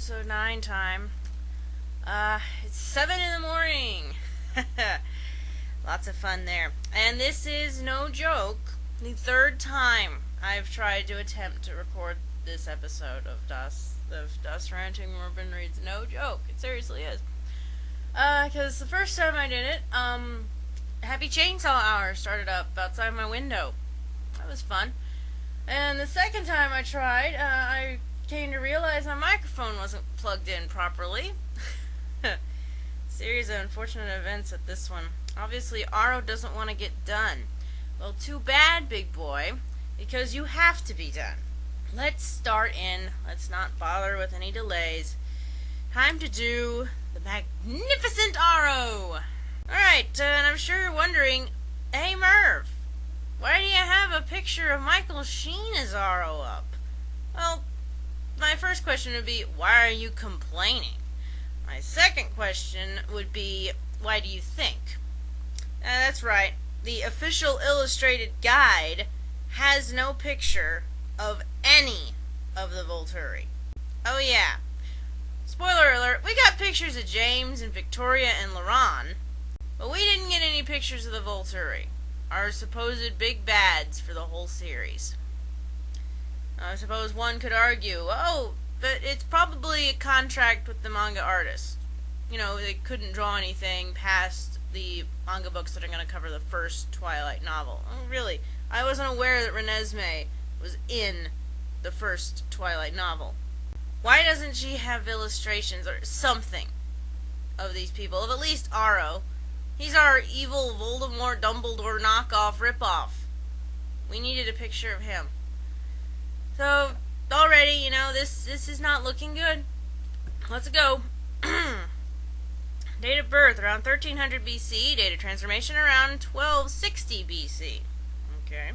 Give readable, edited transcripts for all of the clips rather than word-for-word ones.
episode 9 time. It's 7 in the morning. Lots of fun there. And this is, no joke, the third time I've tried to attempt to record this episode of Das Ranting Mervin Reads. No joke. It seriously is. Because the first time I did it, Happy Chainsaw Hour started up outside my window. That was fun. And the second time I tried, I came to realize my microphone wasn't plugged in properly. Series of unfortunate events at this one. Obviously, Aro doesn't want to get done. Well, too bad, big boy, because you have to be done. Let's start in. Let's not bother with any delays. Time to do the Magnificent Aro. Alright, and I'm sure you're wondering, hey Merv, why do you have a picture of Michael Sheen as Aro up? Well, my first question would be, why are you complaining? My second question would be, why do you think? That's right, the official illustrated guide has no picture of any of the Volturi. Oh yeah, spoiler alert, we got pictures of James and Victoria and Laron, but we didn't get any pictures of the Volturi, our supposed big bads for the whole series. I suppose one could argue, oh, but it's probably a contract with the manga artist. You know, they couldn't draw anything past the manga books that are going to cover the first Twilight novel. Oh, really? I wasn't aware that Renesmee was in the first Twilight novel. Why doesn't she have illustrations or something of these people? Of at least Aro. He's our evil Voldemort Dumbledore knockoff ripoff. We needed a picture of him. So, already, you know, this is not looking good. Let's go. Date of birth, around 1300 BC. Date of transformation, around 1260 BC. Okay.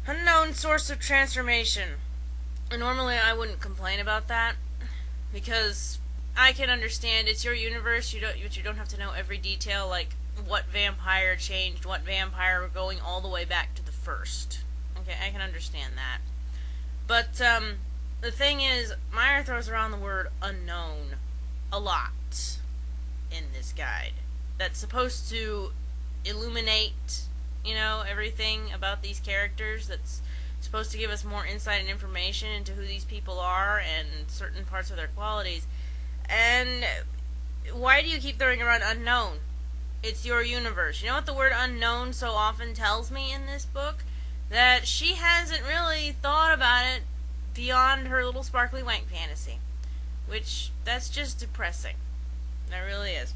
Unknown source of transformation. Normally, I wouldn't complain about that, because I can understand it's your universe, but you don't have to know every detail, like what vampire changed, what vampire, we're going all the way back to the first. Okay, I can understand that. But, the thing is, Meyer throws around the word unknown a lot in this guide. That's supposed to illuminate, you know, everything about these characters. That's supposed to give us more insight and information into who these people are and certain parts of their qualities. And why do you keep throwing around unknown? It's your universe. You know what the word unknown so often tells me in this book? That she hasn't really thought about it beyond her little sparkly wank fantasy. Which, that's just depressing. That really is.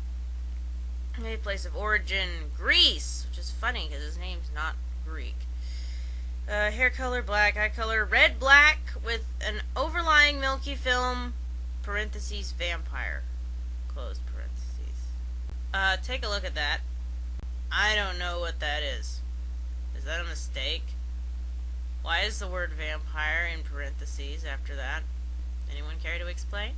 Okay, place of origin, Greece, which is funny because his name's not Greek. Hair color, black, eye color, red-black, with an overlying milky film, parentheses, vampire, close parentheses. Take a look at that. I don't know what that is. Is that a mistake? Why is the word vampire in parentheses after that? Anyone care to explain?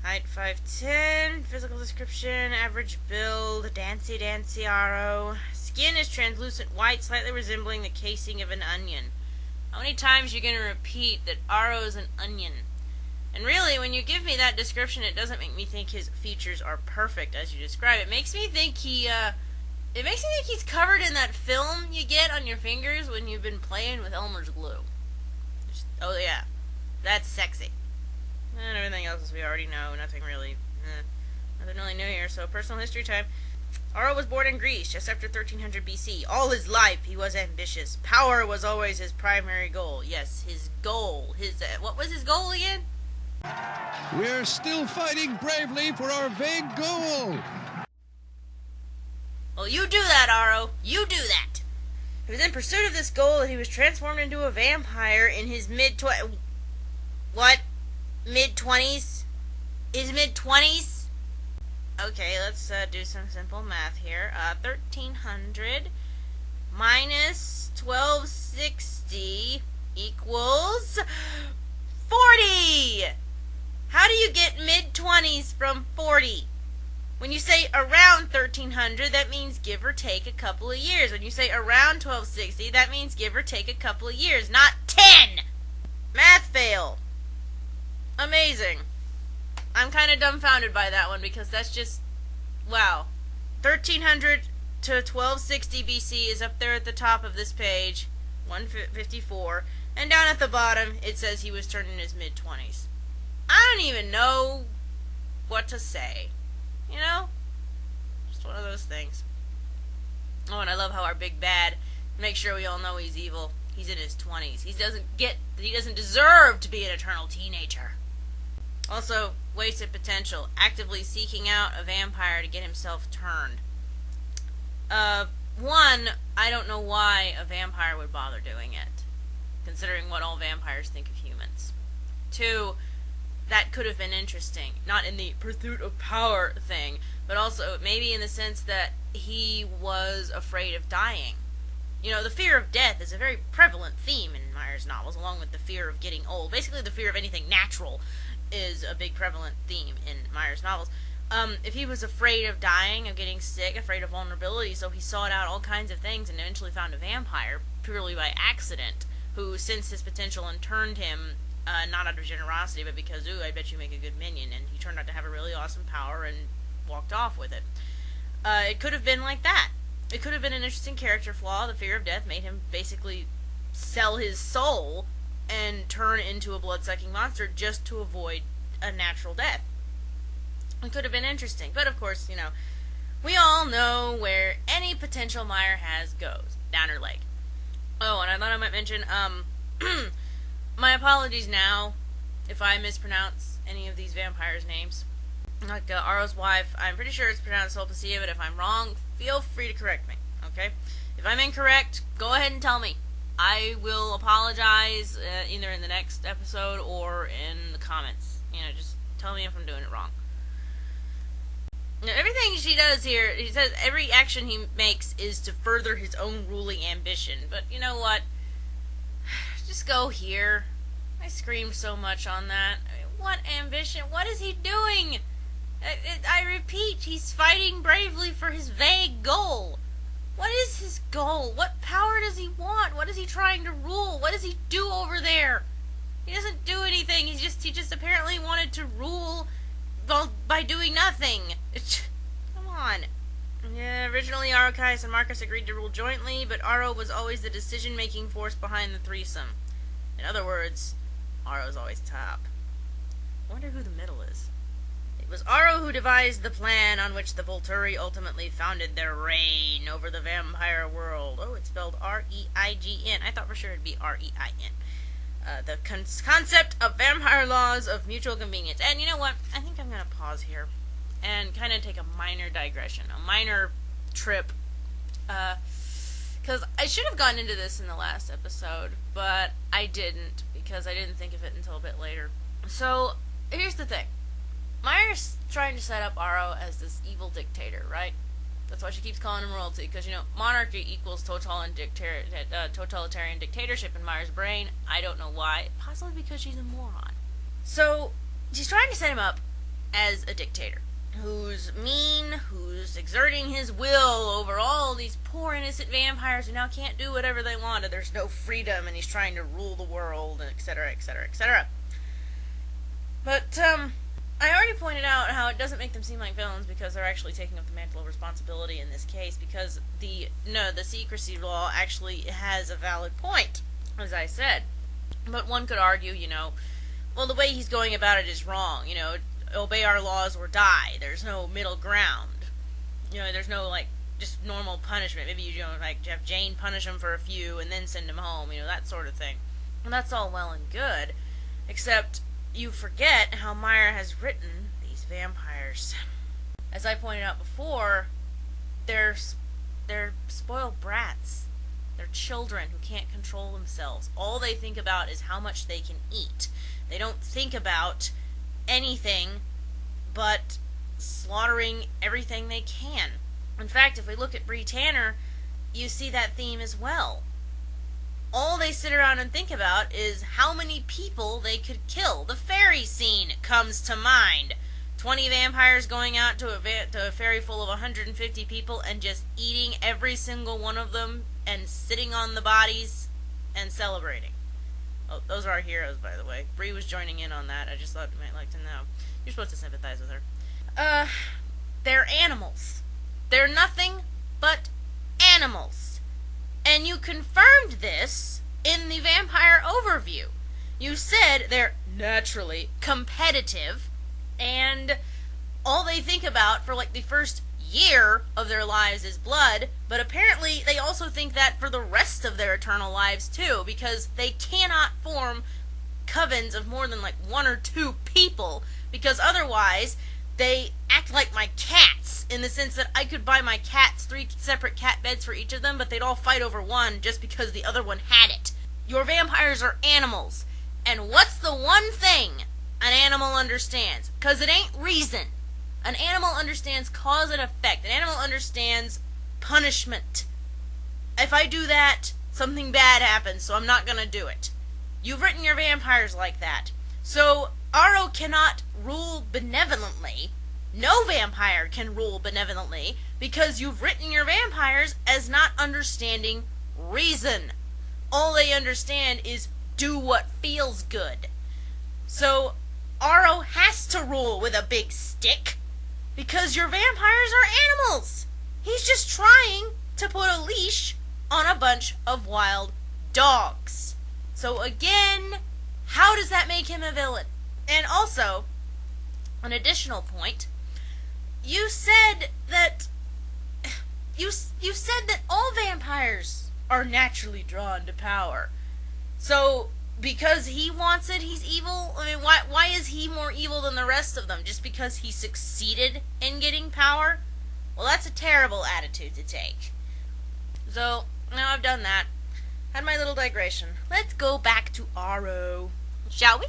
Height 5'10", physical description, average build, dancy Aro. Skin is translucent white, slightly resembling the casing of an onion. How many times are you going to repeat that Aro is an onion? And really, when you give me that description, it doesn't make me think his features are perfect as you describe it. It makes me think he's covered in that film you get on your fingers when you've been playing with Elmer's glue. Oh yeah, that's sexy. And everything else, as we already know, nothing really new here. So, personal history time. Aro was born in Greece just after 1300 BC. All his life, he was ambitious. Power was always his primary goal. Yes, his goal. What was his goal again? We're still fighting bravely for our vague goal. Well, you do that, Aro. You do that. He was in pursuit of this goal, and he was transformed into a vampire in his mid-20s. What? Mid-20s? His mid-20s? Okay, let's do some simple math here. 1300 minus 1260 equals 40! How do you get mid-20s from 40? When you say around 1300, that means give or take a couple of years. When you say around 1260, that means give or take a couple of years, not 10! Math fail. Amazing. I'm kind of dumbfounded by that one because that's just, wow. 1300 to 1260 BC is up there at the top of this page, 154, and down at the bottom it says he was turned in his mid-20s. I don't even know what to say. You know? Just one of those things. Oh, and I love how our big bad, make sure we all know he's evil, he's in his 20s. He doesn't deserve to be an eternal teenager. Also, wasted potential, actively seeking out a vampire to get himself turned. One, I don't know why a vampire would bother doing it, considering what all vampires think of humans. Two, that could have been interesting, not in the pursuit of power thing, but also maybe in the sense that he was afraid of dying. You know, the fear of death is a very prevalent theme in Myers' novels, along with the fear of getting old. Basically, the fear of anything natural is a big prevalent theme in Myers' novels. If he was afraid of dying, of getting sick, afraid of vulnerability, so he sought out all kinds of things and eventually found a vampire, purely by accident, who sensed his potential and turned him, not out of generosity, but because, ooh, I bet you make a good minion, and he turned out to have a really awesome power and walked off with it. It could have been like that. It could have been an interesting character flaw. The fear of death made him basically sell his soul and turn into a blood-sucking monster just to avoid a natural death. It could have been interesting. But, of course, you know, we all know where any potential Meyer has goes. Down her leg. Oh, and I thought I might mention, my apologies now if I mispronounce any of these vampires' names. Like Aro's wife, I'm pretty sure it's pronounced Solpacia, but if I'm wrong, feel free to correct me, okay? If I'm incorrect, go ahead and tell me. I will apologize either in the next episode or in the comments. You know, just tell me if I'm doing it wrong. Now, everything she does here, he says every action he makes is to further his own ruling ambition. But you know what? Just go here. I screamed so much on that. I mean, what ambition? What is he doing? I repeat, he's fighting bravely for his vague goal. What is his goal? What power does he want? What is he trying to rule? What does he do over there? He doesn't do anything. He just apparently wanted to rule, well, by doing nothing. Come on. Yeah, originally Arokais and Marcus agreed to rule jointly, but Aro was always the decision-making force behind the threesome. In other words, Aro's always top. I wonder who the middle is. It was Aro who devised the plan on which the Volturi ultimately founded their reign over the vampire world. Oh, it's spelled R-E-I-G-N. I thought for sure it'd be R-E-I-N. The concept of vampire laws of mutual convenience. And you know what? I think I'm going to pause here and kind of take a minor digression, a minor trip. Because I should have gone into this in the last episode, but I didn't, because I didn't think of it until a bit later. So, here's the thing. Meyer's trying to set up Aro as this evil dictator, right? That's why she keeps calling him royalty, because, you know, monarchy equals totalitarian dictatorship in Meyer's brain. I don't know why. Possibly because she's a moron. So, she's trying to set him up as a dictator, who's mean, who's exerting his will over all these poor innocent vampires who now can't do whatever they want, and there's no freedom, and he's trying to rule the world, etc., etc., etc. But, I already pointed out how it doesn't make them seem like villains because they're actually taking up the mantle of responsibility in this case, because the secrecy law actually has a valid point, as I said. But one could argue, you know, well, the way he's going about it is wrong, you know, obey our laws or die. There's no middle ground. You know, there's no, like, just normal punishment. Maybe you don't, like, have Jane punish him for a few and then send him home, you know, that sort of thing. And that's all well and good, except you forget how Meyer has written these vampires. As I pointed out before, they're spoiled brats. They're children who can't control themselves. All they think about is how much they can eat. They don't think about anything but slaughtering everything they can. In fact, if we look at Bree Tanner, you see that theme as well. All they sit around and think about is how many people they could kill. The ferry scene comes to mind. 20 vampires going out to a ferry full of 150 people and just eating every single one of them and sitting on the bodies and celebrating. Oh, those are our heroes, by the way. Bree was joining in on that. I just thought you might like to know. You're supposed to sympathize with her. They're animals. They're nothing but animals. And you confirmed this in the vampire overview. You said they're naturally competitive, and all they think about for like the first year of their lives is blood, but apparently they also think that for the rest of their eternal lives too, because they cannot form covens of more than like 1 or 2 people, because otherwise they act like my cats, in the sense that I could buy my cats 3 separate cat beds for each of them, but they'd all fight over one just because the other one had it. Your vampires are animals, and what's the one thing an animal understands? Because it ain't reason. An animal understands cause and effect. An animal understands punishment. If I do that, something bad happens, so I'm not gonna do it. You've written your vampires like that. So, Aro cannot rule benevolently. No vampire can rule benevolently, because you've written your vampires as not understanding reason. All they understand is do what feels good. So, Aro has to rule with a big stick, because your vampires are animals. He's just trying to put a leash on a bunch of wild dogs. So again, how does that make him a villain? And also, an additional point, you said that all vampires are naturally drawn to power. So, because he wants it, he's evil? I mean, why is he more evil than the rest of them? Just because he succeeded in getting power? Well, that's a terrible attitude to take. So, now I've done that. Had my little digression. Let's go back to Aro, shall we?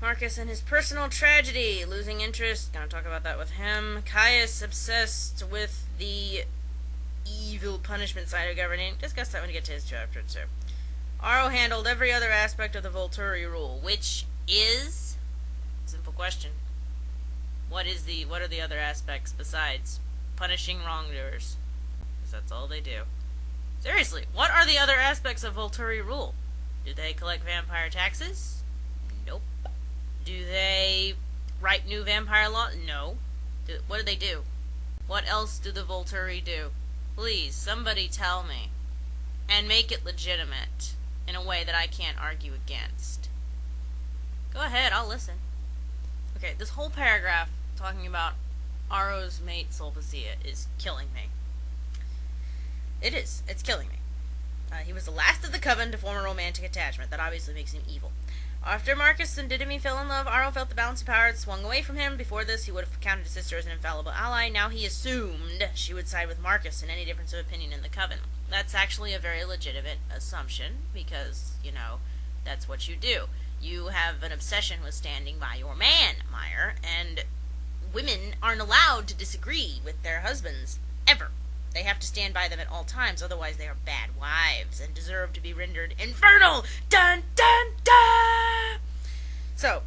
Marcus and his personal tragedy, losing interest, gonna talk about that with him. Caius obsessed with the evil punishment side of governing. Discuss that when we get to his chapter 2. Aro handled every other aspect of the Volturi rule, which is... simple question. What are the other aspects besides punishing wrongdoers? Because that's all they do. Seriously, what are the other aspects of Volturi rule? Do they collect vampire taxes? Nope. Do they write new vampire law? No. What do they do? What else do the Volturi do? Please, somebody tell me. And make it legitimate, in a way that I can't argue against. Go ahead, I'll listen. Okay, this whole paragraph talking about Aro's mate Sulpicia is killing me. It is. It's killing me. He was the last of the coven to form a romantic attachment. That obviously makes him evil. After Marcus and Didymi fell in love, Aro felt the balance of power had swung away from him. Before this, he would have counted his sister as an infallible ally. Now he assumed she would side with Marcus in any difference of opinion in the coven. That's actually a very legitimate assumption, because, that's what you do. You have an obsession with standing by your man, Meyer, and women aren't allowed to disagree with their husbands, ever. They have to stand by them at all times, otherwise they are bad wives and deserve to be rendered infernal. Dun dun dun! So,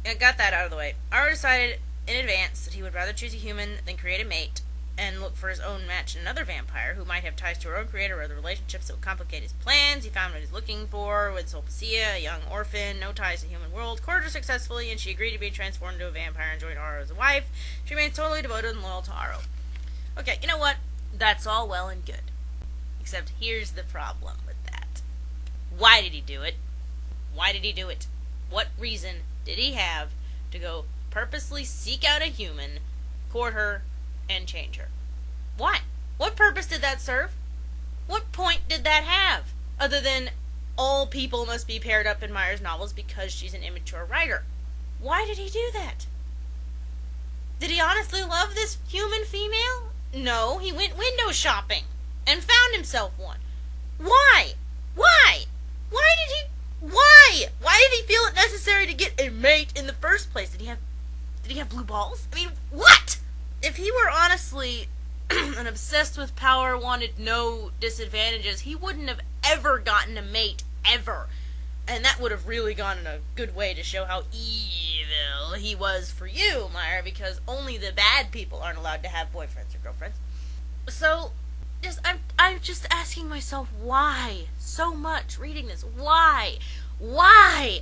I got that out of the way. Aro decided in advance that he would rather choose a human than create a mate, and look for his own match in another vampire who might have ties to her own creator or other relationships that would complicate his plans. He found what he was looking for with Sulpicia, a young orphan, no ties to the human world, courted her successfully, and she agreed to be transformed into a vampire and join Aro as a wife. She remains totally devoted and loyal to Aro. Okay, you know what? That's all well and good. Except here's the problem with that. Why did he do it? Why did he do it? What reason did he have to go purposely seek out a human, court her, and change her? Why? What purpose did that serve? What point did that have? Other than all people must be paired up in Meyer's novels because she's an immature writer. Why did he do that? Did he honestly love this human female? No, he went window shopping and found himself one. Why? Why? Why did he... Why? Why did he feel it necessary to get a mate in the first place? Did he have blue balls? I mean, what? If he were honestly and obsessed with power, wanted no disadvantages, he wouldn't have ever gotten a mate, ever. And that would have really gone in a good way to show how evil he was for you, Meyer, because only the bad people aren't allowed to have boyfriends or girlfriends. So, I'm just asking myself, why? So much reading this. Why? Why?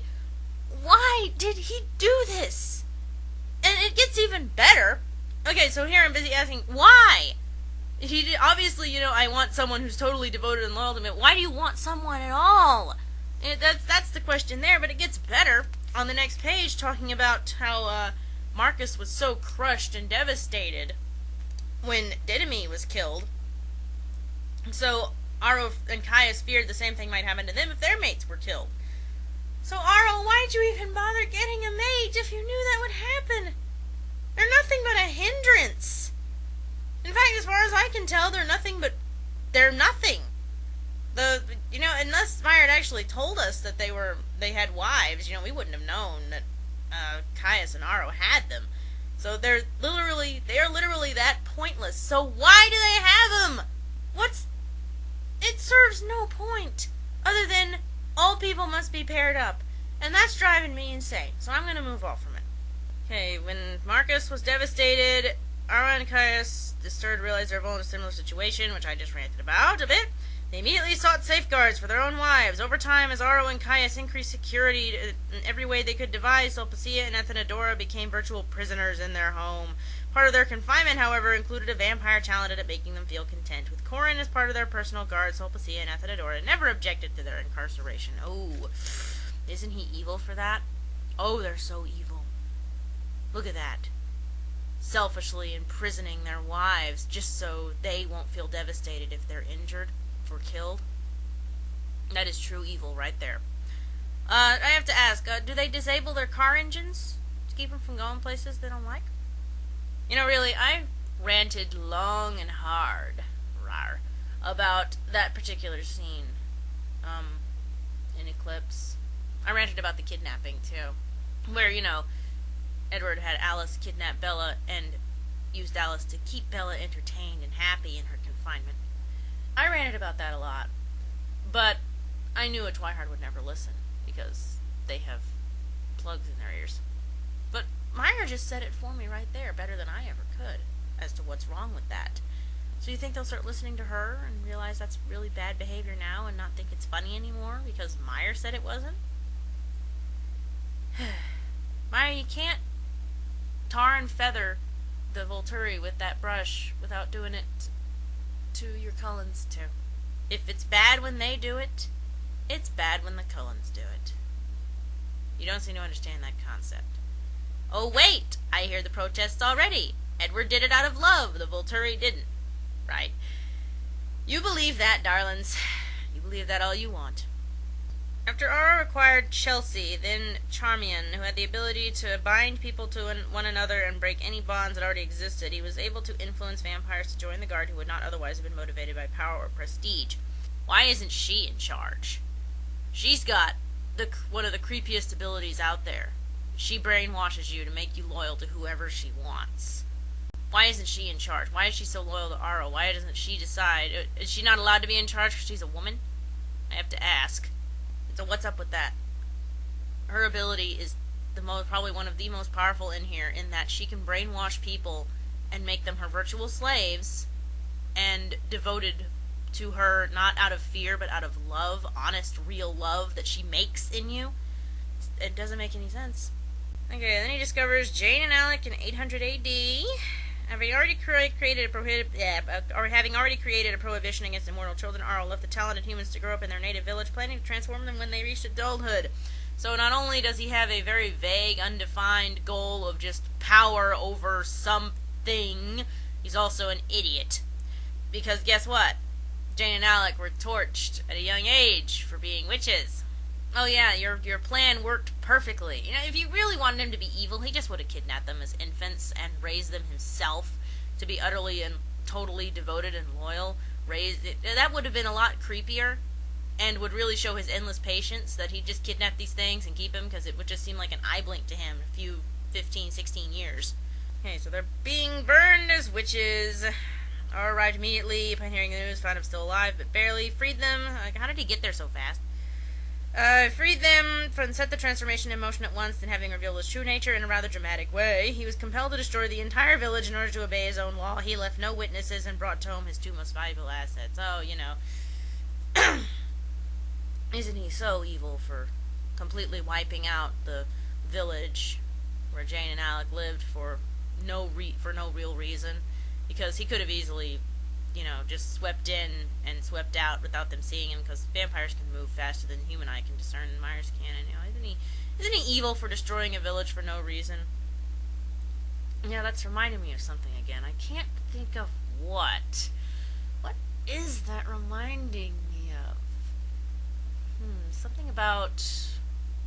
Why did he do this? And it gets even better. Okay, so here I'm busy asking, why? He did, obviously, I want someone who's totally devoted and loyal to me. Why do you want someone at all? And that's the question there, but it gets better on the next page, talking about how Marcus was so crushed and devastated when Didymi was killed. So Aro and Caius feared the same thing might happen to them if their mates were killed. So Aro, why'd you even bother getting a mate if you knew that would happen? They're nothing but a hindrance. In fact, as far as I can tell, they're nothing. Unless Meyer had actually told us that they had wives, we wouldn't have known that Caius and Aro had them. So they are literally that pointless. So why do they have them? It serves no point other than all people must be paired up, and that's driving me insane. So I'm gonna move off from it. Okay, when Marcus was devastated, Aro and Caius started to realize they were in a similar situation, which I just ranted about a bit. They immediately sought safeguards for their own wives. Over time, as Aro and Caius increased security in every way they could devise, Sulpicia and Athenodora became virtual prisoners in their home. Part of their confinement, however, included a vampire talented at making them feel content. With Corin as part of their personal guard, Sulpicia and Athenodora never objected to their incarceration. Oh, isn't he evil for that? Oh, they're so evil. Look at that. Selfishly imprisoning their wives just so they won't feel devastated if they're injured or killed. That is true evil right there. I have to ask, do they disable their car engines to keep them from going places they don't like? Really, I ranted long and hard about that particular scene in Eclipse. I ranted about the kidnapping, too. Where, Edward had Alice kidnap Bella and used Alice to keep Bella entertained and happy in her confinement. I ranted about that a lot. But I knew a Twihard would never listen because they have plugs in their ears. But Meyer just said it for me right there, better than I ever could, as to what's wrong with that. So you think they'll start listening to her and realize that's really bad behavior now and not think it's funny anymore because Meyer said it wasn't? Meyer, you can't tar and feather the Volturi with that brush without doing it to your Cullens too. If it's bad when they do it, it's bad when the Cullens do it. You don't seem to understand that concept. Oh wait, I hear the protests already. Edward did it out of love, the Volturi didn't. Right. You believe that, darlings. You believe that all you want. After Aro acquired Chelsea, then Charmian, who had the ability to bind people to one another and break any bonds that already existed, he was able to influence vampires to join the guard who would not otherwise have been motivated by power or prestige. Why isn't she in charge? She's got one of the creepiest abilities out there. She brainwashes you to make you loyal to whoever she wants. Why isn't she in charge? Why is she so loyal to Aro? Why doesn't she decide? Is she not allowed to be in charge because she's a woman? I have to ask. So what's up with that? Her ability is probably one of the most powerful in here, in that she can brainwash people and make them her virtual slaves and devoted to her, not out of fear but out of love, honest, real love that she makes in you. It doesn't make any sense. Okay, then he discovers Jane and Alec in 800 AD. Having already created a prohibition against immortal children, Aro left the talented humans to grow up in their native village, planning to transform them when they reached adulthood. So not only does he have a very vague, undefined goal of just power over something, he's also an idiot. Because guess what? Jane and Alec were torched at a young age for being witches. Oh yeah, your plan worked perfectly. If you really wanted him to be evil, he just would have kidnapped them as infants and raised them himself to be utterly and totally devoted and loyal. That would have been a lot creepier and would really show his endless patience, that he'd just kidnap these things and keep them because it would just seem like an eye blink to him a few 15, 16 years. Okay, so they're being burned as witches. Aro arrived immediately upon hearing the news, found him still alive, but barely. Freed them. How did he get there so fast? Freed them, set the transformation in motion at once, then having revealed his true nature in a rather dramatic way, he was compelled to destroy the entire village in order to obey his own law. He left no witnesses and brought home his two most valuable assets. Oh, Isn't he so evil for completely wiping out the village where Jane and Alec lived for no real reason, because he could have easily, just swept in and swept out without them seeing him, because vampires can move faster than human eye can discern, and Myers can. And isn't he evil for destroying a village for no reason? Yeah, that's reminding me of something again. I can't think of what. What is that reminding me of? Something about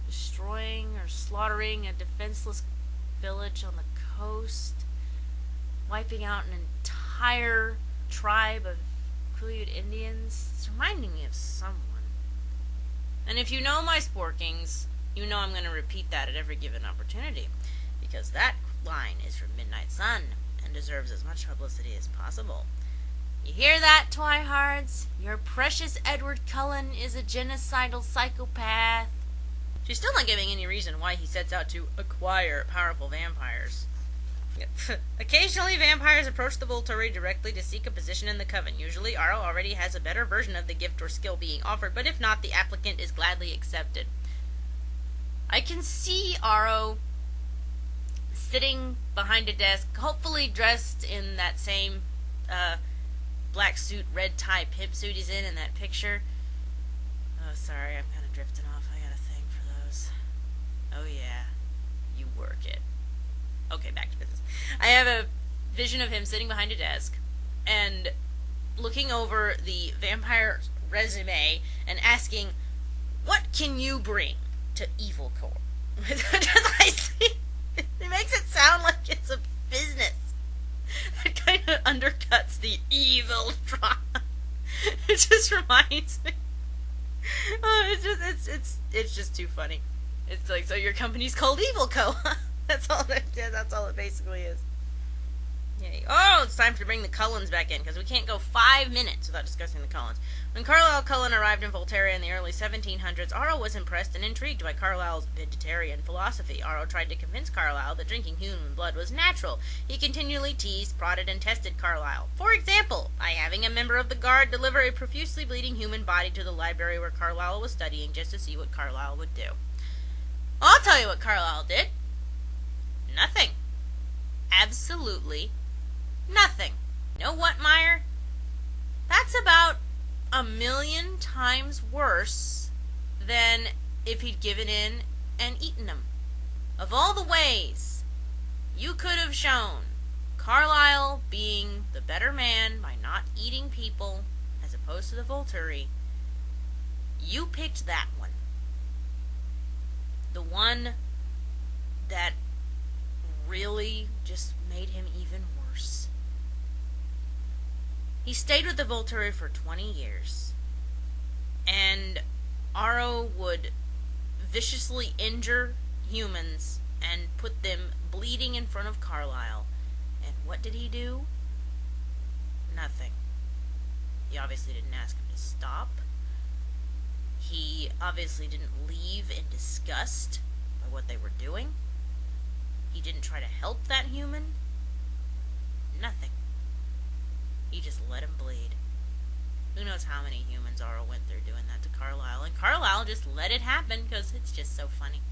destroying or slaughtering a defenseless village on the coast, wiping out an entire tribe of Quileute Indians. It's reminding me of someone. And if you know my sporkings, you know I'm going to repeat that at every given opportunity, because that line is from Midnight Sun and deserves as much publicity as possible. You hear that, Twihards? Your precious Edward Cullen is a genocidal psychopath. She's still not giving any reason why he sets out to acquire powerful vampires. Occasionally, vampires approach the Volturi directly to seek a position in the Coven. Usually, Aro already has a better version of the gift or skill being offered, but if not, the applicant is gladly accepted. I can see Aro sitting behind a desk, hopefully dressed in that same black suit, red tie pimp suit he's in that picture. Oh, sorry, I'm kind of drifting off. I got a thing for those. Oh, yeah. You work it. Okay, back to business. I have a vision of him sitting behind a desk and looking over the vampire resume and asking, what can you bring to Evil Corps? It makes it sound like it's a business. It kind of undercuts the evil drama. It just reminds me. Oh, it's just too funny. It's like, so your company's called Evil Co. That's all it basically is. Yay. Oh, it's time to bring the Cullens back in, because we can't go 5 minutes without discussing the Cullens. When Carlisle Cullen arrived in Volterra in the early 1700s, Aro was impressed and intrigued by Carlisle's vegetarian philosophy. Aro tried to convince Carlisle that drinking human blood was natural. He continually teased, prodded, and tested Carlisle. For example, by having a member of the guard deliver a profusely bleeding human body to the library where Carlisle was studying, just to see what Carlisle would do. I'll tell you what Carlisle did. Nothing. Absolutely nothing. You know what, Meyer? That's about 1,000,000 times worse than if he'd given in and eaten them. Of all the ways you could have shown Carlisle being the better man by not eating people as opposed to the Volturi, you picked that one. The one that really just made him even worse. He stayed with the Volturi for 20 years, and Aro would viciously injure humans and put them bleeding in front of Carlisle. And what did he do? Nothing. He obviously didn't ask him to stop. He obviously didn't leave in disgust by what they were doing. He didn't try to help that human. Nothing. He just let him bleed. Who knows how many humans Aro went through doing that to Carlisle, and Carlisle just let it happen because it's just so funny.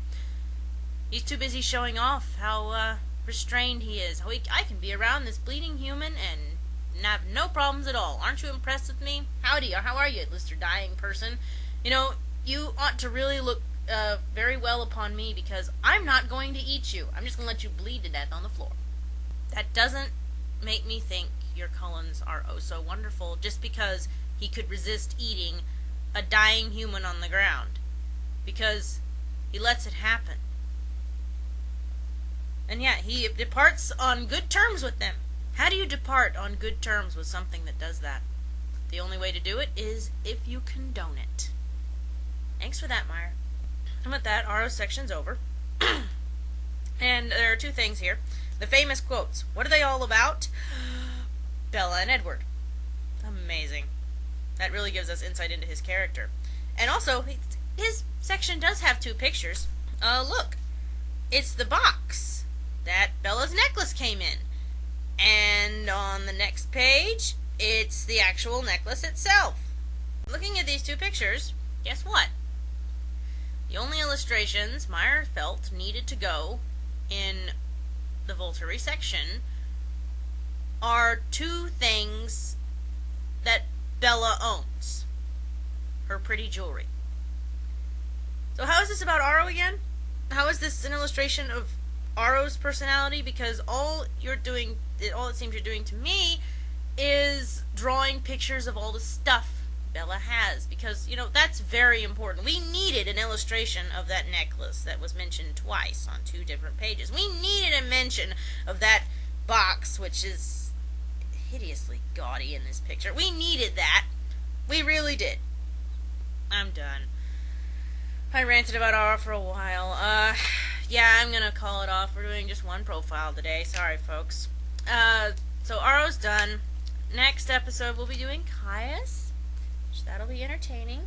He's too busy showing off how restrained he is. How I can be around this bleeding human and have no problems at all. Aren't you impressed with me? Howdy, or how are you, Mr. Dying Person? You know, you ought to really look very well upon me, because I'm not going to eat you. I'm just going to let you bleed to death on the floor. That doesn't make me think your Cullens are oh so wonderful just because he could resist eating a dying human on the ground. Because he lets it happen. And yeah, he departs on good terms with them. How do you depart on good terms with something that does that? The only way to do it is if you condone it. Thanks for that, Meyer. And with that, Aro's section's over. And there are two things here. The famous quotes. What are they all about? Bella and Edward. Amazing. That really gives us insight into his character. And also, his section does have two pictures. Look. It's the box that Bella's necklace came in. And on the next page, it's the actual necklace itself. Looking at these two pictures, guess what? The only illustrations Meyer felt needed to go in the Volturi section are two things that Bella owns. Her pretty jewelry. So how is this about Aro again? How is this an illustration of Aro's personality? Because all it seems you're doing to me is drawing pictures of all the stuff Bella has. Because, that's very important. We needed an illustration of that necklace that was mentioned twice on 2 different pages. We needed a mention of that box, which is hideously gaudy in this picture. We needed that. We really did. I'm done. I ranted about Aro for a while. Yeah, I'm gonna call it off. We're doing just one profile today. Sorry, folks. So Aro's done. Next episode, we'll be doing Caius, which that'll be entertaining.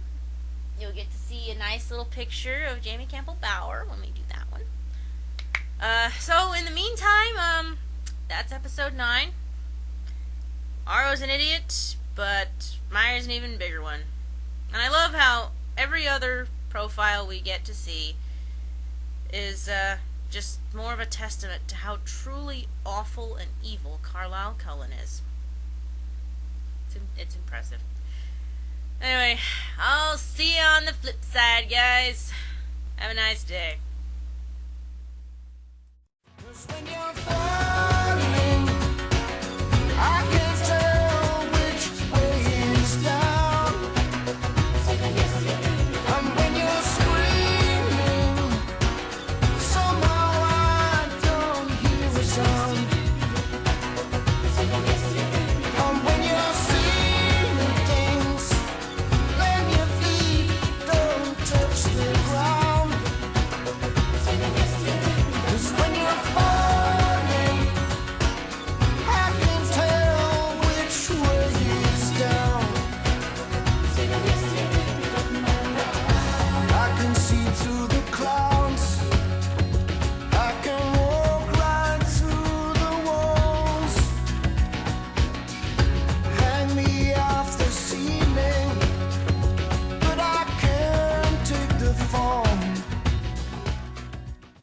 You'll get to see a nice little picture of Jamie Campbell Bower when we do that one. So in the meantime, that's episode 9. Aro's an idiot, but Meyer's an even bigger one. And I love how every other profile we get to see is just more of a testament to how truly awful and evil Carlisle Cullen is. It's impressive. Anyway, I'll see you on the flip side, guys. Have a nice day. 'Cause when you're